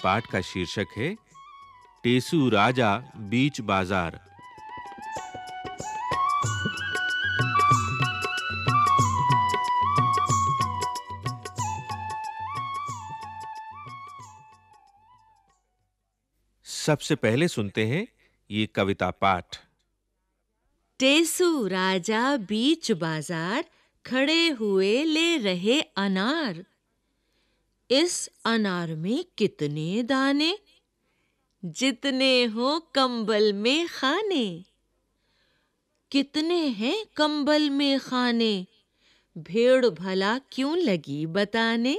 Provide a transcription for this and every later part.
पाठ का शीर्षक है टेसू राजा बीच बाजार। सबसे पहले सुनते हैं ये कविता पाठ। टेसू राजा बीच बाजार खड़े हुए ले रहे अनार। इस अनार में कितने दाने, जितने हो कंबल में खाने। कितने हैं कंबल में खाने, भेड़ भला क्यों लगी बताने।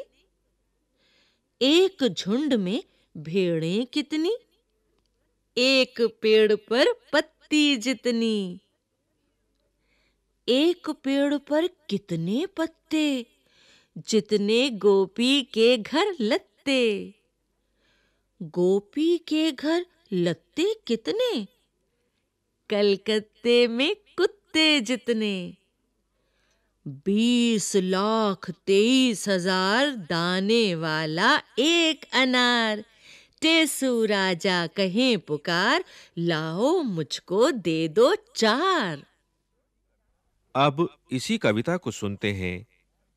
एक झुंड में भेड़ें कितनी, एक पेड़ पर पत्ती जितनी। एक पेड़ पर कितने पत्ते, जितने गोपी के घर लत्ते। गोपी के घर लत्ते कितने, कलकत्ते में कुत्ते जितने। 20,23,000 दाने वाला एक अनार। टेसू राजा कहें पुकार, लाओ मुझको दे दो 4। अब इसी कविता को सुनते हैं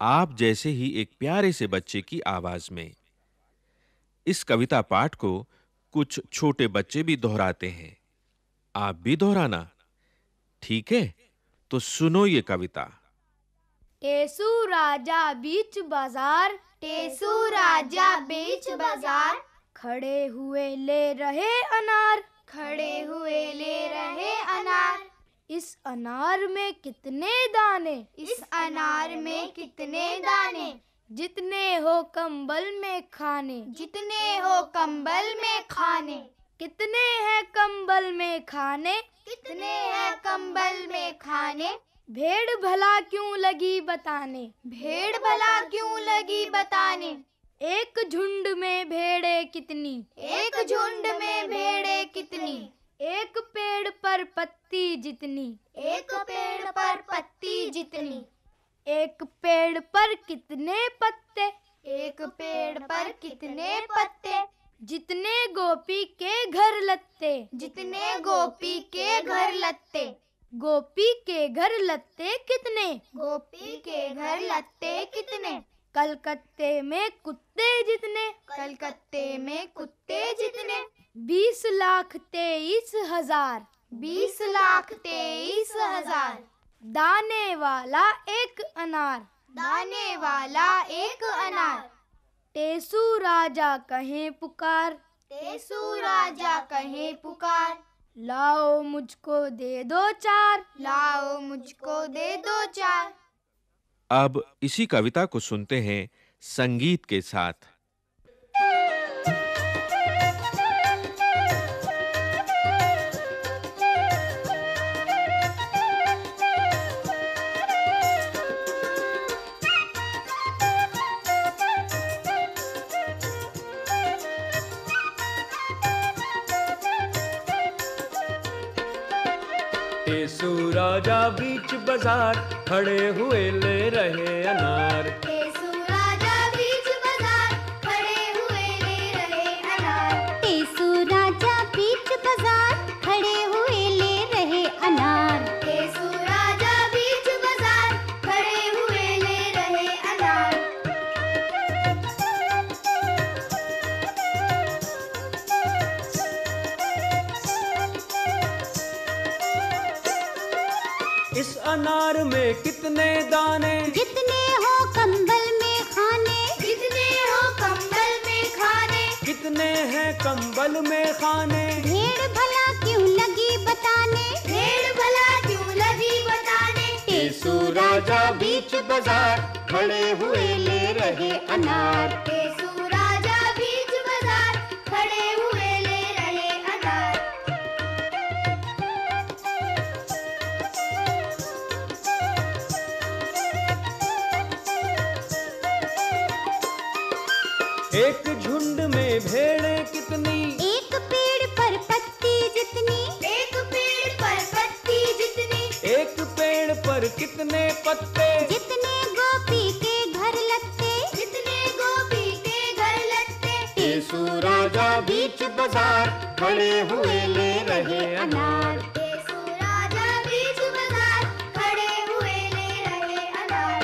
आप जैसे ही एक प्यारे से बच्चे की आवाज में। इस कविता पाठ को कुछ छोटे बच्चे भी दोहराते हैं। आप भी दोहराना, ठीक है? तो सुनो ये कविता। टेसू राजा बीच बाजार, टेसू राजा बीच बाजार, खड़े हुए ले रहे अनार, खड़े हुए ले रहे अनार। इस अनार में कितने दाने, इस अनार में कितने दाने, जितने हो कंबल में खाने, जितने हो कंबल में खाने। कितने हैं कंबल में खाने, कितने हैं कंबल में खाने। भेड़ भला क्यों लगी बताने, भेड़ भला क्यों लगी बताने। एक झुंड में भेड़ें कितनी, एक झुंड में भेड़ें कितनी। एक पेड़ पर पत्ती जितनी, एक पेड़ पर पत्ती जितनी। एक पेड़ पर कितने पत्ते, एक पेड़ पर कितने पत्ते। जितने गोपी के घर लत्ते, जितने गोपी के घर लत्ते। गोपी के घर लत्ते कितने, गोपी के घर लत्ते कितने। कलकत्ते में कुत्ते जितने, कलकत्ते में कुत्ते जितने। 20,23,000, 20,23,000 दाने वाला एक अनार, दाने वाला एक अनार। टेसू राजा कहें पुकार, टेसू राजा कहें पुकार, लाओ मुझको दे दो 4, लाओ मुझको दे दो 4। अब इसी कविता को सुनते हैं संगीत के साथ। टेसू राजा बीच बाजार, खड़े हुए ले रहे अनार। टेसू राजा बीच बाजार, खड़े हुए ले रहे अनार। टेसू राजा बीच बाजार, खड़े हुए ले रहे अनार। टेसू राजा बीच बाजार, खड़े हुए ले रहे अनार। इस अनार में कितने दाने, जितने हो कंबल में खाने, जितने हो कंबल में खाने। कितने हैं कंबल में खाने। भेड़ भला क्यों लगी बताने, भेड़ भला क्यों लगी बताने। टेसू राजा बीच बाजार, खड़े हुए ले रहे अनार। टेसू राजा बीच बाजार, खड़े हुए ले रहे अनार। एक झुंड में भेड़ें कितनी, एक पेड़ पर पत्ती जितनी। एक पेड़ पर पत्ती जितनी। एक पेड़ पर कितने पत्ते, जितने गोपी के घर लत्ते, जितने गोपी के घर लत्ते। टेसू राजा बाजार, खड़े हुए ले रहे अनार। टेसू राजा बीच बाजार, खड़े हुए ले रहे अनार।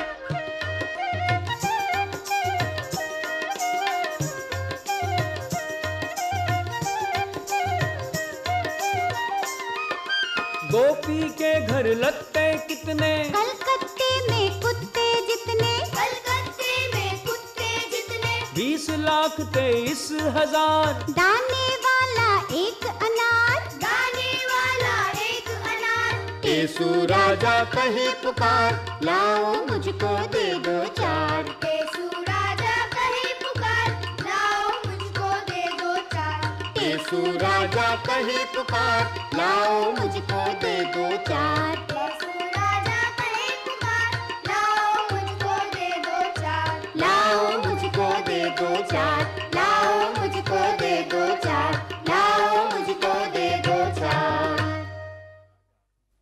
गोपी के घर लगते कितने, कलकत्ते में कुत्ते जितने, कलकत्ते में कुत्ते जितने, 20 लाख 23 हजार। दाने वाला एक अनार, दाने वाला एक अनार। टेसू राजा कहे पुकार, लाओ मुझको दे दो चार। टेसू राजा कहे पुकार, लाओ मुझको दे दो चार। टेसू राजा कहे पुकार, लाओ मुझको दे दो चार। टेसू राजा कहे पुकार, लाओ मुझको दे दो चार। लाओ मुझको दे दो चार, लाओ मुझको दे दो चार, लाओ मुझको दे दो चार।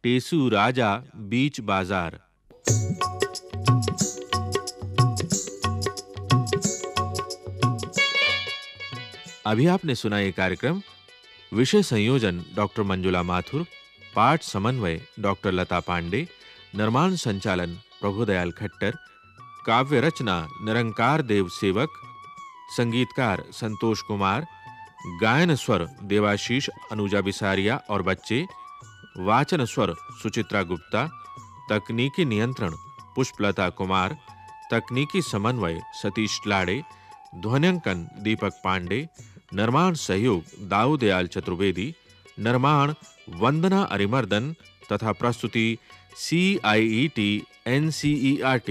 टेसू राजा बीच बाजार। अभी आपने सुना ये कार्यक्रम। विषय संयोजन डॉक्टर मंजुला माथुर, पाठ समन्वय डॉक्टर लता पांडे, निर्माण संचालन प्रभुदयाल खट्टर, काव्य रचना निरंकार देव सेवक, संगीतकार संतोष कुमार, गायन स्वर देवाशीष अनुजा बिसारिया और बच्चे, वाचन स्वर सुचित्रा गुप्ता, तकनीकी नियंत्रण पुष्पलता कुमार, तकनीकी समन्वय सतीश लाड़े, ध्वन्यांकन दीपक पांडे, निर्माण सहयोग दाऊदयाल चतुर्वेदी, निर्माण वंदना अरिमर्दन तथा प्रस्तुति CIET NCERT।